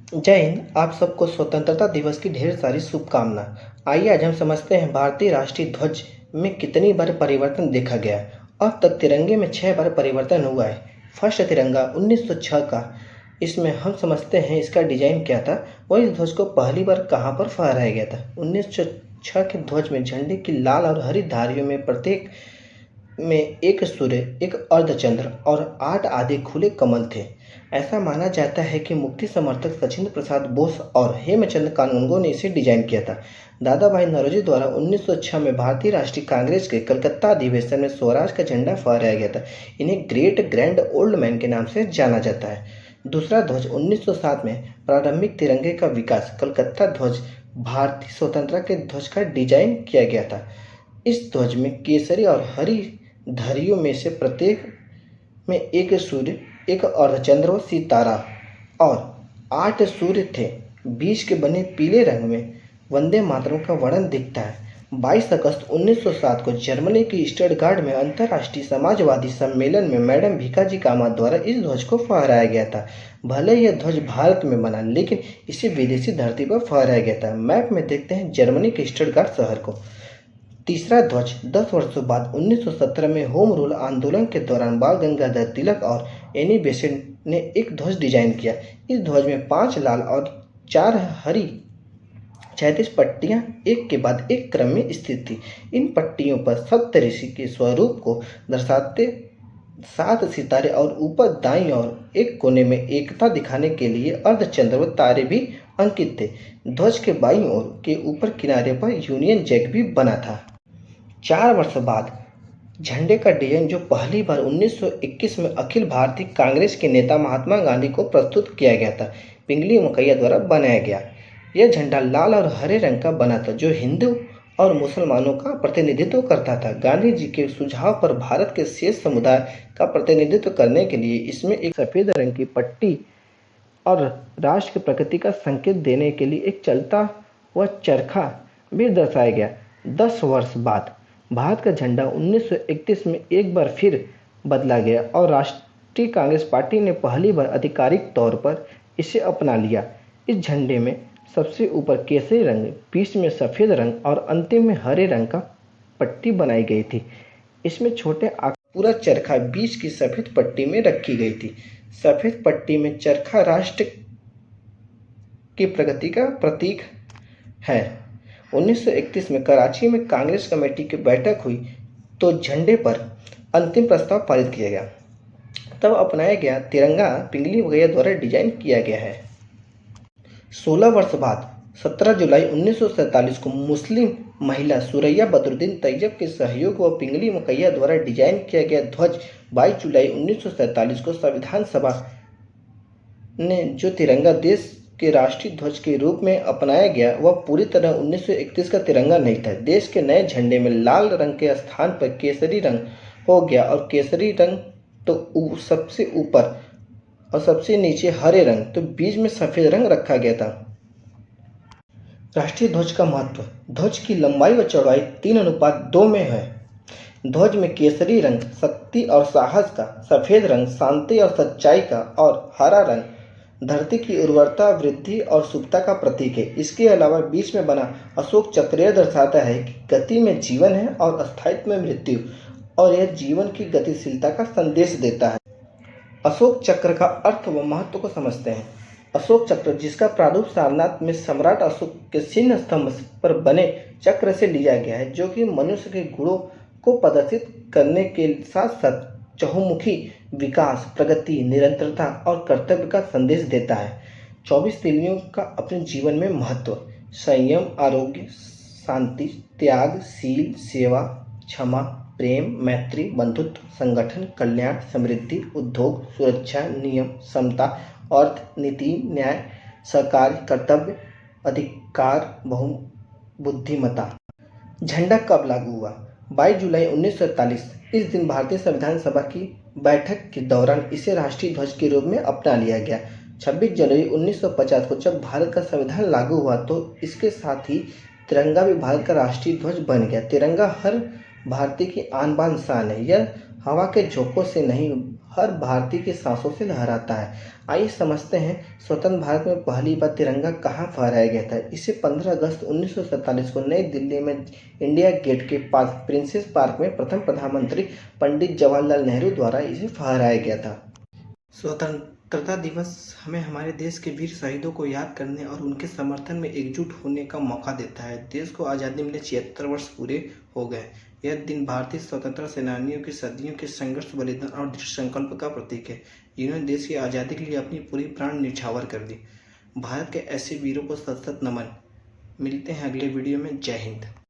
जय हिंद। आप सबको स्वतंत्रता दिवस की ढेर सारी शुभकामना। आइए आज हम समझते हैं भारतीय राष्ट्रीय ध्वज में कितनी बार परिवर्तन देखा गया। अब तक तिरंगे में 6 बार परिवर्तन हुआ है। फर्स्ट तिरंगा 1906 का। इसमें हम समझते हैं इसका डिजाइन क्या था, और इस ध्वज को पहली बार कहाँ पर फहराया गया था। 1906 के ध्वज में झंडे की लाल और हरी धारियों में प्रत्येक में एक सूर्य, एक अर्धचंद्र और 8 आधे खुले कमल थे। ऐसा माना जाता है कि मुक्ति समर्थक सचिंद्र प्रसाद बोस और हेमचंद कानूनगो ने इसे डिजाइन किया था। दादा भाई नौरोजी द्वारा 1906 में भारतीय राष्ट्रीय कांग्रेस के कलकत्ता अधिवेशन में स्वराज का झंडा फहराया गया था। इन्हें ग्रेट ग्रैंड ओल्ड मैन के नाम से जाना जाता है। दूसरा ध्वज 1907 में प्रारंभिक तिरंगे का विकास कलकत्ता ध्वज भारतीय स्वतंत्रता के ध्वज का डिजाइन किया गया था। इस ध्वज में केसरी और हरी धरियों में से प्रत्येक में एक सूर्य, एक अर्धचंद्र व सितारा और 8 सूर्य थे। बीच के बने पीले रंग में वंदे मातरम का वर्णन दिखता है। 22 अगस्त 1907 को जर्मनी की स्टटगार्ट में अंतर्राष्ट्रीय समाजवादी सम्मेलन में मैडम भीकाजी कामा द्वारा इस ध्वज को फहराया गया था। भले यह ध्वज भारत में बना, लेकिन इसे विदेशी धरती पर फहराया गया था। मैप में देखते हैं जर्मनी के स्टटगार्ट शहर को। तीसरा ध्वज 10 वर्षों बाद 1917 में होम रूल आंदोलन के दौरान बाल गंगाधर तिलक और एनी बेसेंट ने एक ध्वज डिजाइन किया। इस ध्वज में 5 लाल और 4 हरी 36 पट्टियां एक के बाद एक क्रम में स्थित थी। इन पट्टियों पर सप्त ऋषि के स्वरूप को दर्शाते 7 सितारे और ऊपर दाईं ओर एक कोने में एकता दिखाने के लिए अर्धचंद्र व तारे भी अंकित थे। ध्वज के बाईं ओर के ऊपर किनारे पर यूनियन जैक भी बना था। 4 वर्ष बाद झंडे का डिजाइन जो पहली बार 1921 में अखिल भारतीय कांग्रेस के नेता महात्मा गांधी को प्रस्तुत किया गया था, पिंगली मकैया द्वारा बनाया गया। यह झंडा लाल और हरे रंग का बना था, जो हिंदू और मुसलमानों का प्रतिनिधित्व करता था। गांधी जी के सुझाव पर भारत के शेष समुदाय का प्रतिनिधित्व करने के लिए इसमें एक सफेद रंग की पट्टी और राष्ट्र की प्रगति का संकेत देने के लिए एक चलता हुआ चरखा भी दर्शाया गया। 10 वर्ष बाद भारत का झंडा 1931 में एक बार फिर बदला गया और राष्ट्रीय कांग्रेस पार्टी ने पहली बार आधिकारिक तौर पर इसे अपना लिया। इस झंडे में सबसे ऊपर केसरी रंग, बीच में सफ़ेद रंग और अंतिम में हरे रंग का पट्टी बनाई गई थी। इसमें छोटे पूरा चरखा बीच की सफ़ेद पट्टी में रखी गई थी। सफ़ेद पट्टी में चरखा राष्ट्र की प्रगति का प्रतीक है। 1931 में कराची में कांग्रेस कमेटी की बैठक हुई तो झंडे पर अंतिम प्रस्ताव पारित किया गया। तब अपनाया गया तिरंगा पिंगली मकैया द्वारा डिजाइन किया गया है। 16 वर्ष बाद 17 जुलाई 1947 को मुस्लिम महिला सुरैया बदरुद्दीन तैयब के सहयोग व पिंगली मकैया द्वारा डिजाइन किया गया ध्वज 22 जुलाई 1947 को संविधान सभा ने जो तिरंगा देश के राष्ट्रीय ध्वज के रूप में अपनाया गया, वह पूरी तरह 1931 का तिरंगा नहीं था। देश के नए झंडे में लाल रंग के स्थान पर केसरी रंग हो गया और केसरी रंग तो सबसे ऊपर और सबसे नीचे हरे रंग, तो बीच में सफ़ेद रंग रखा गया था। राष्ट्रीय ध्वज का महत्व। ध्वज की लंबाई व चौड़ाई 3:2 में है। ध्वज में केसरी रंग शक्ति और साहस का, सफ़ेद रंग शांति और सच्चाई का और हरा रंग धरती की उर्वरता, वृद्धि और शुभता का प्रतीक है। इसके अलावा बीच में बना अशोक चक्र यह दर्शाता है कि गति में जीवन है और स्थायित्व में मृत्यु, और यह जीवन की गतिशीलता का संदेश देता है। अशोक चक्र का अर्थ व महत्व को समझते हैं। अशोक चक्र, जिसका प्रारूप सारनाथ में सम्राट अशोक के सिंह स्तंभ पर बने चक्र से लिया गया है, जो कि मनुष्य के गुणों को प्रदर्शित करने के साथ साथ चहुमुखी विकास, प्रगति, निरंतरता और कर्तव्य का संदेश देता है। 24 तीलियों का अपने जीवन में महत्व। संयम, आरोग्य, शांति, त्याग, शील, सेवा, क्षमा, प्रेम, मैत्री, बंधुत्व, संगठन, कल्याण, समृद्धि, उद्योग, सुरक्षा, नियम, समता, अर्थ, नीति, न्याय, सहकार्य, कर्तव्य, अधिकार, बहुबुद्धिमत्ता। झंडा कब लागू हुआ? 22 जुलाई 1947। इस दिन भारतीय संविधान सभा की बैठक के दौरान इसे राष्ट्रीय ध्वज के रूप में अपना लिया गया। 26 जनवरी 1950 को जब भारत का संविधान लागू हुआ तो इसके साथ ही तिरंगा भी भारत का राष्ट्रीय ध्वज बन गया। तिरंगा हर भारतीय की आन बान शान है। यह हवा के झोंकों से नहीं हर भारतीय की सांसों से लहराता है। आइए समझते हैं स्वतंत्र भारत में पहली बार तिरंगा कहाँ फहराया गया था। इसे 15 अगस्त 1947 को नई दिल्ली में इंडिया गेट के पास प्रिंसेस पार्क में प्रथम प्रधानमंत्री पंडित जवाहरलाल नेहरू द्वारा इसे फहराया गया था। स्वतंत्रता दिवस हमें हमारे देश के वीर शहीदों को याद करने और उनके समर्थन में एकजुट होने का मौका देता है। देश को आज़ादी मिले 76 वर्ष पूरे हो गए। यह दिन भारतीय स्वतंत्रता सेनानियों की सदियों के संघर्ष, बलिदान और दृढ़ संकल्प का प्रतीक है, जिन्होंने देश की आज़ादी के लिए अपनी पूरी प्राण न्यौछावर कर दी। भारत के ऐसे वीरों को सत सत नमन। मिलते हैं अगले वीडियो में। जय हिंद।